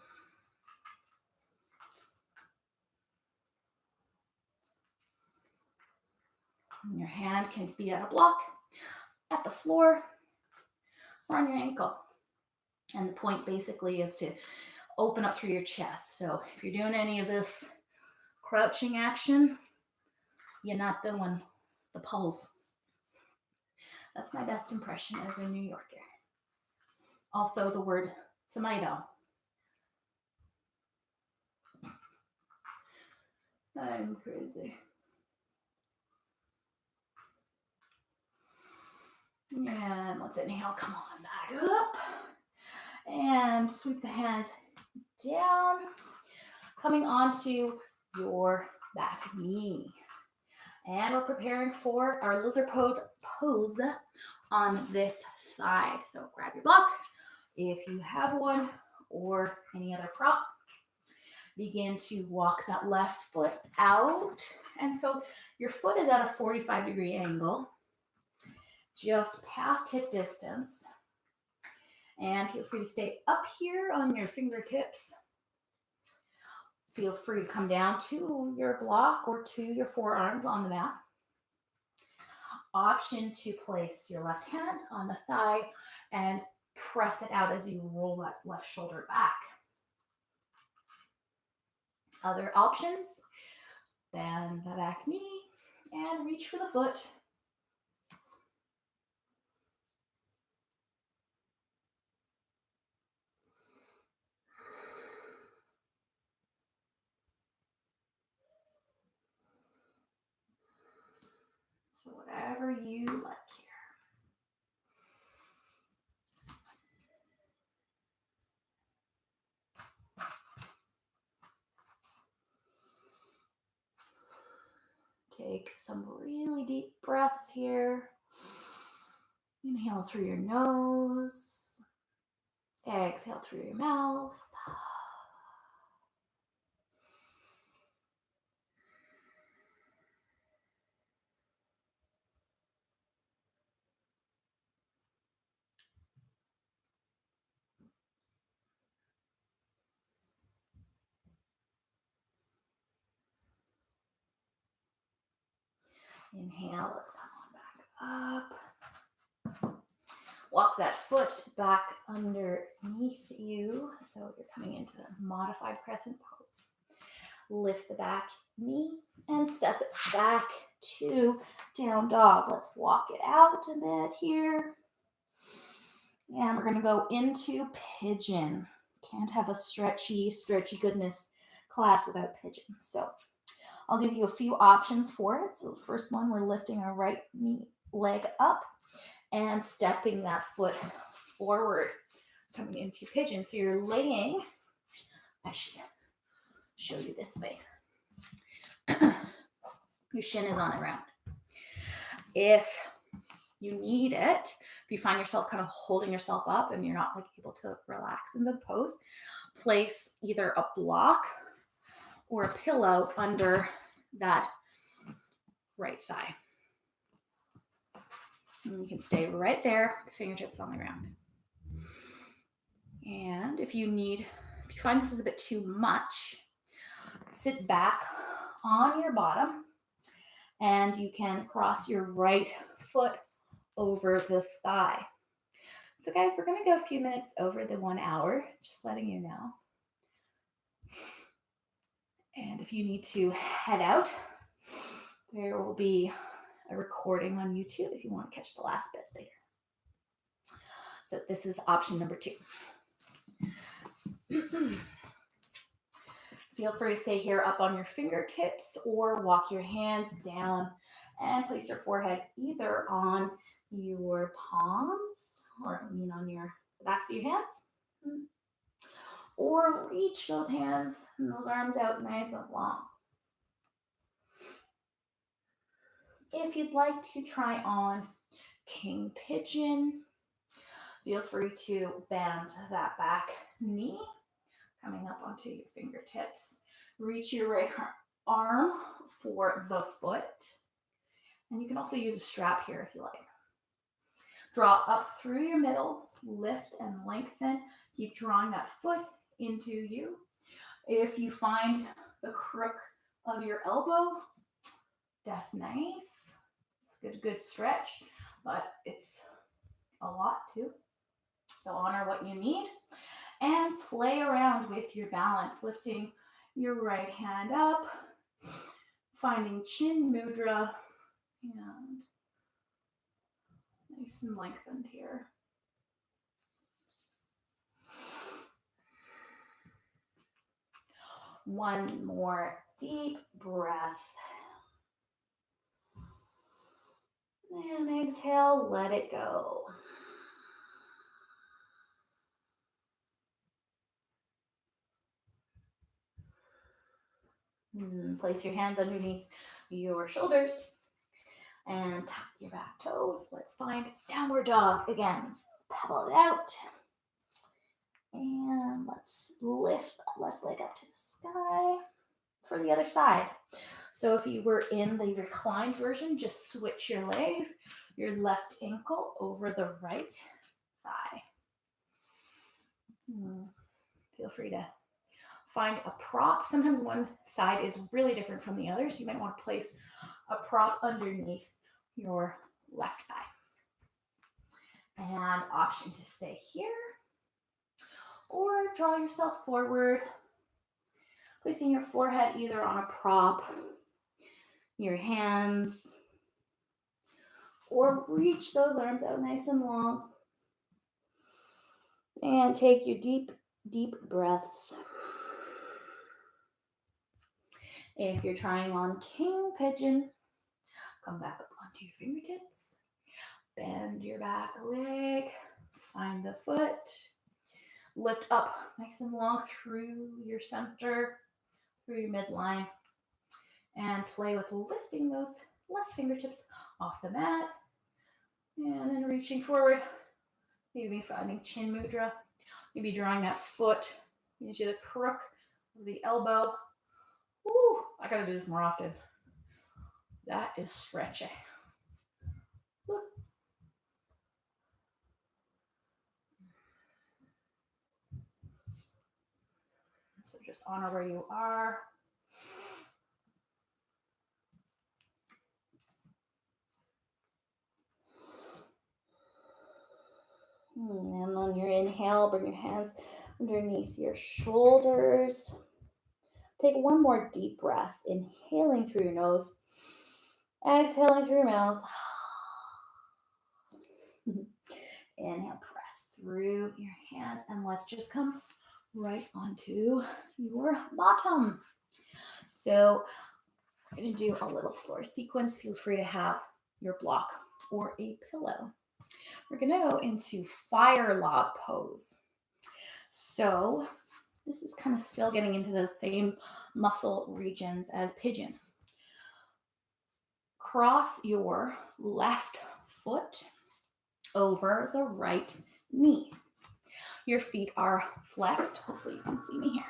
And your hand can be at a block, at the floor, or on your ankle. And the point basically is to open up through your chest. So if you're doing any of this crouching action, you're not doing the pose. That's my best impression of a New Yorker. Also the word tomato. I'm crazy. And let's inhale, come on back up. And sweep the hands down, coming onto your back knee. And we're preparing for our lizard pose on this side. So grab your block if you have one, or any other prop. Begin to walk that left foot out. And so your foot is at a 45-degree angle, just past hip distance. And feel free to stay up here on your fingertips. Feel free to come down to your block or to your forearms on the mat. Option to place your left hand on the thigh and press it out as you roll that left shoulder back. Other options, bend the back knee and reach for the foot. So whatever you like here. Take some really deep breaths here. Inhale through your nose. Exhale through your mouth. Inhale, let's come on back up. Walk that foot back underneath you, so you're coming into the modified crescent pose. Lift the back knee and step it back to down dog. Let's walk it out a bit here. And we're going to go into pigeon. Can't have a stretchy goodness class without pigeon. So I'll give you a few options for it. So the first one, we're lifting our right knee leg up and stepping that foot forward, coming into pigeon. So you're laying, I should show you this way. Your shin is on the ground. If you need it, if you find yourself kind of holding yourself up and you're not like able to relax into the pose, place either a block or a pillow under that right thigh. And you can stay right there, the fingertips on the ground. And if you find this is a bit too much, sit back on your bottom and you can cross your right foot over the thigh. So guys, we're gonna go a few minutes over the 1 hour, just letting you know. And if you need to head out, there will be a recording on YouTube if you want to catch the last bit later. So this is option number 2. Feel free to stay here up on your fingertips or walk your hands down and place your forehead either on your palms or on your backs of your hands, or reach those hands and those arms out nice and long. If you'd like to try on king pigeon, feel free to bend that back knee, coming up onto your fingertips. Reach your right arm for the foot. And you can also use a strap here if you like. Draw up through your middle, lift and lengthen. Keep drawing that foot into you. If you find the crook of your elbow, that's nice. It's a good stretch, but it's a lot too. So honor what you need and play around with your balance, lifting your right hand up, finding chin mudra, and nice and lengthened here. One more deep breath. And exhale, let it go. Place your hands underneath your shoulders and tuck your back toes. Let's find downward dog again. Pedal it out. And let's lift that left leg up to the sky for the other side. So if you were in the reclined version, just switch your legs, your left ankle over the right thigh. Feel free to find a prop. Sometimes one side is really different from the other, so you might want to place a prop underneath your left thigh. And option to stay here, or draw yourself forward, placing your forehead either on a prop, your hands, or reach those arms out nice and long. And take your deep, deep breaths. If you're trying on king pigeon, come back up onto your fingertips. Bend your back leg. Find the foot. Lift up nice and long through your center, through your midline. And play with lifting those left fingertips off the mat. And then reaching forward. Maybe finding chin mudra. Maybe drawing that foot into the crook of the elbow. Ooh, I gotta do this more often. That is stretchy. Woo. So just honor where you are. And on your inhale, bring your hands underneath your shoulders. Take one more deep breath, inhaling through your nose, exhaling through your mouth. Inhale, press through your hands, and let's just come right onto your bottom. So we're going to do a little floor sequence. Feel free to have your block or a pillow. We're going to go into fire log pose. So this is kind of still getting into the same muscle regions as pigeon. Cross your left foot over the right knee. Your feet are flexed. Hopefully you can see me here.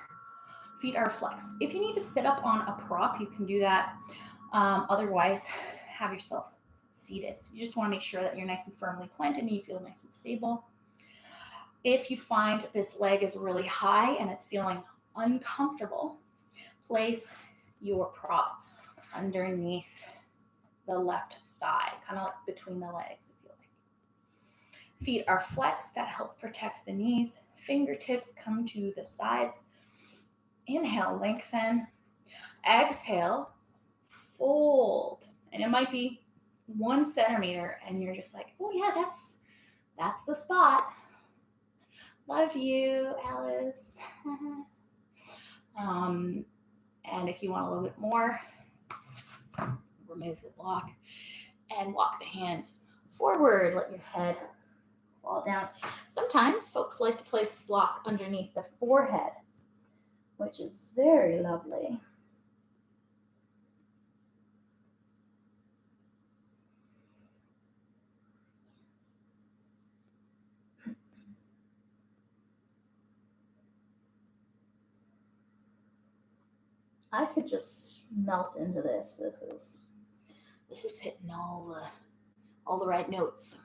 Feet are flexed. If you need to sit up on a prop, you can do that. Otherwise, have yourself seated. So you just want to make sure that you're nice and firmly planted and you feel nice and stable. If you find this leg is really high and it's feeling uncomfortable, place your prop underneath the left thigh, kind of like between the legs, if you like. Feet are flexed. That helps protect the knees. Fingertips come to the sides. Inhale, lengthen. Exhale, fold. And it might be 1 centimeter, and you're just like, oh yeah, that's the spot. Love you, Alice. And if you want a little bit more, remove the block and walk the hands forward. Let your head fall down. Sometimes folks like to place the block underneath the forehead, which is very lovely. I could just melt into this. This is hitting all the right notes.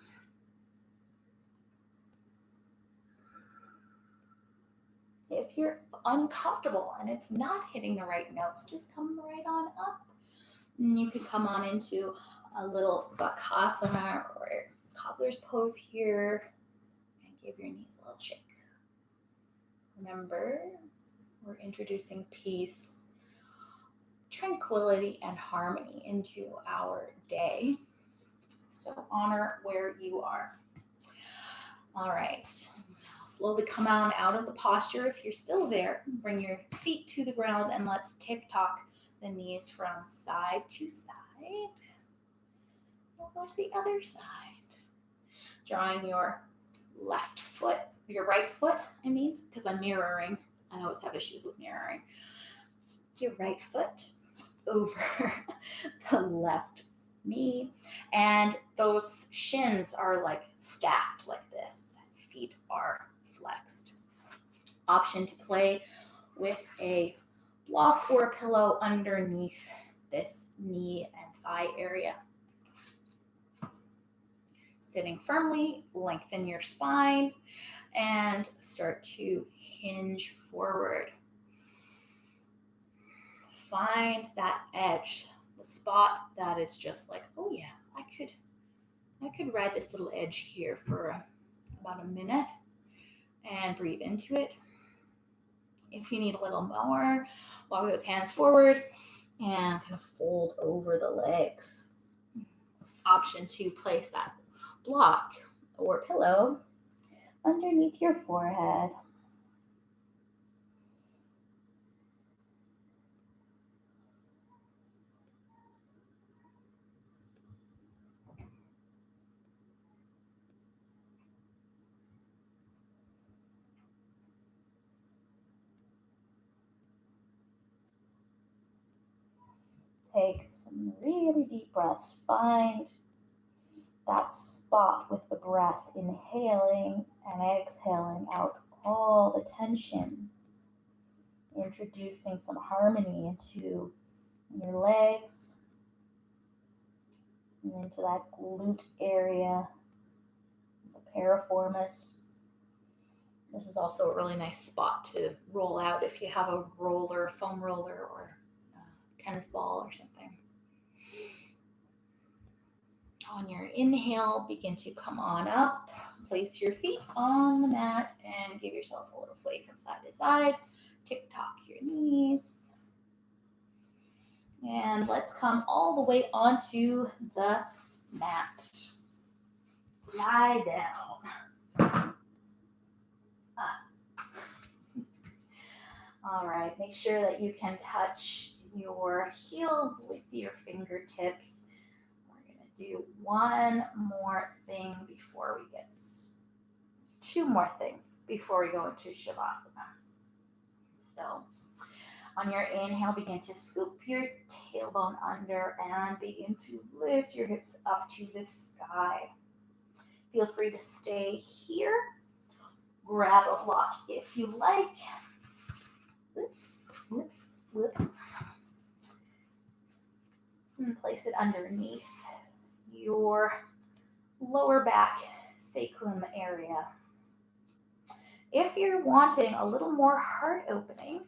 If you're uncomfortable and it's not hitting the right notes, just come right on up. And you can come on into a little bakasana or cobbler's pose here and give your knees a little shake. Remember, we're introducing peace, tranquility, and harmony into our day. So honor where you are. All right. Slowly come on out of the posture. If you're still there, bring your feet to the ground and let's tick-tock the knees from side to side. We'll go to the other side. Drawing your left foot, your right foot, because I'm mirroring. I always have issues with mirroring. Your right foot over the left knee. And those shins are like stacked like this. Feet are flexed. Option to play with a block or a pillow underneath this knee and thigh area. Sitting firmly, lengthen your spine and start to hinge forward. Find that edge, the spot that is just like, oh yeah, I could ride this little edge here for about a minute and breathe into it. If you need a little more, walk those hands forward and kind of fold over the legs. Option to place that block or pillow underneath your forehead. Take some really deep breaths. Find that spot with the breath, inhaling and exhaling out all the tension, introducing some harmony into your legs and into that glute area, the piriformis. This is also a really nice spot to roll out if you have a roller, foam roller, or a tennis ball or something. On your inhale, begin to come on up. Place your feet on the mat and give yourself a little sway from side to side. Tick-tock your knees. And let's come all the way onto the mat. Lie down. All right, make sure that you can touch your heels with your fingertips. We're going to do one more thing before we get two more things before we go into Shavasana. So on your inhale, begin to scoop your tailbone under and begin to lift your hips up to the sky. Feel free to stay here. Grab a block if you like. Whoops, whoops, whoops. And place it underneath your lower back sacrum area. If you're wanting a little more heart opening,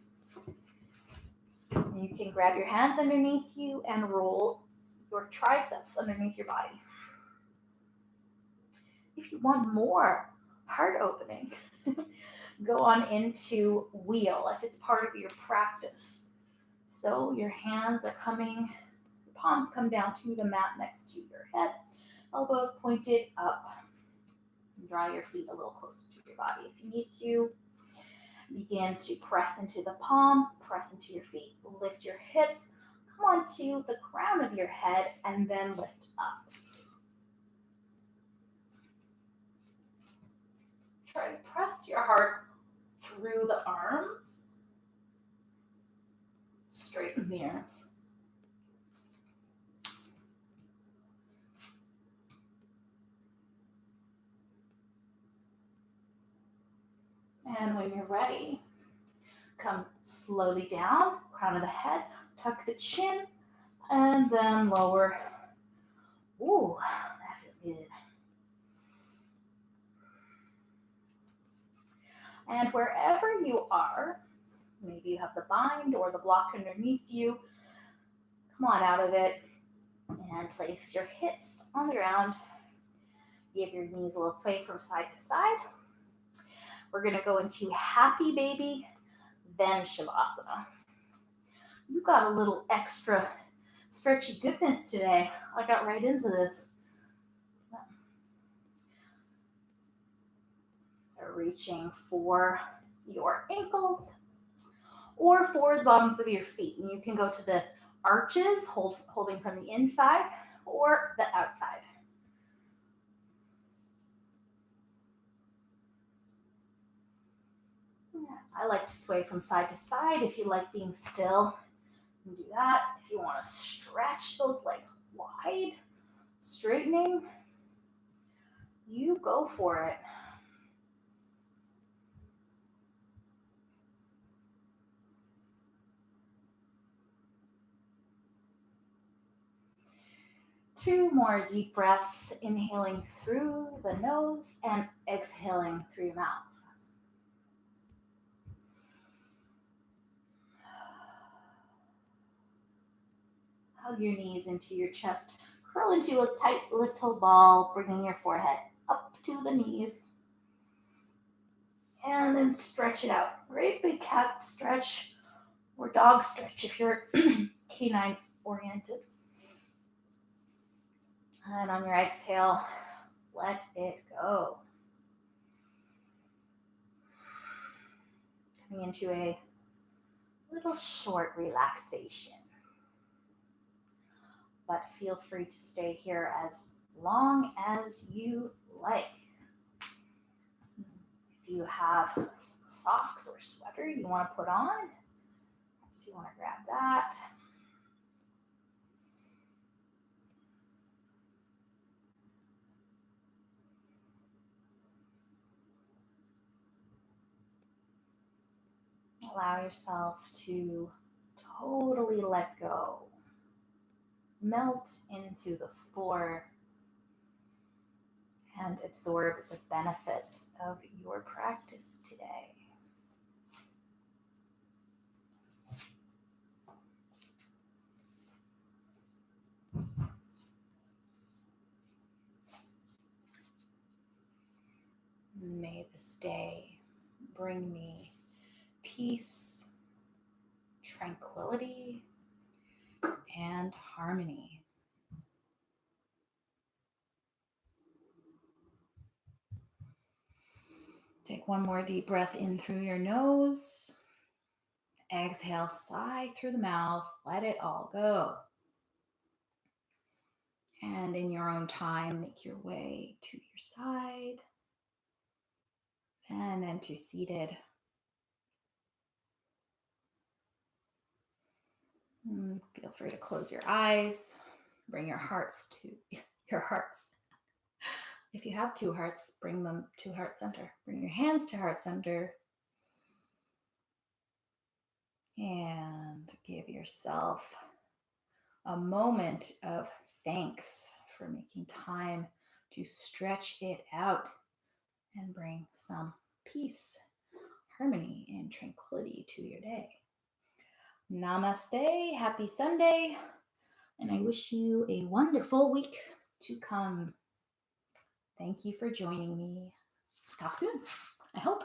you can grab your hands underneath you and roll your triceps underneath your body. If you want more heart opening, go on into wheel if it's part of your practice. So your hands are coming, your palms come down to the mat next to your head, elbows pointed up. Draw your feet a little closer to your body if you need to. Begin to press into the palms, press into your feet. Lift your hips, come onto the crown of your head, and then lift up. Try to press your heart through the arms. Straighten the arms. And when you're ready, come slowly down, crown of the head, tuck the chin, and then lower. Ooh, that feels good. And wherever you are, maybe you have the bind or the block underneath you, come on out of it and place your hips on the ground. Give your knees a little sway from side to side. We're going to go into happy baby, then Shavasana. You got a little extra stretchy goodness today. I got right into this. So reaching for your ankles or for the bottoms of your feet. And you can go to the arches, holding from the inside or the outside. I like to sway from side to side. If you like being still, you can do that. If you want to stretch those legs wide, straightening, you go for it. Two more deep breaths, inhaling through the nose and exhaling through your mouth. Hug your knees into your chest. Curl into a tight little ball, bringing your forehead up to the knees. And then stretch it out. Great big cat stretch or dog stretch if you're canine oriented. And on your exhale, let it go. Coming into a little short relaxation. But feel free to stay here as long as you like. If you have socks or sweater you want to put on, so you want to grab that. Allow yourself to totally let go. Melt into the floor and absorb the benefits of your practice today. May this day bring me peace, tranquility, and harmony. Take one more deep breath in through your nose. Exhale, sigh through the mouth. Let it all go. And And in your own time, make your way to your side and then to seated. Feel free to close your eyes. Bring your hearts to your hearts. If you have two hearts, bring them to heart center. Bring your hands to heart center. And give yourself a moment of thanks for making time to stretch it out and bring some peace, harmony, and tranquility to your day. Namaste, happy Sunday, and I wish you a wonderful week to come. Thank you for joining me. Talk soon, I hope.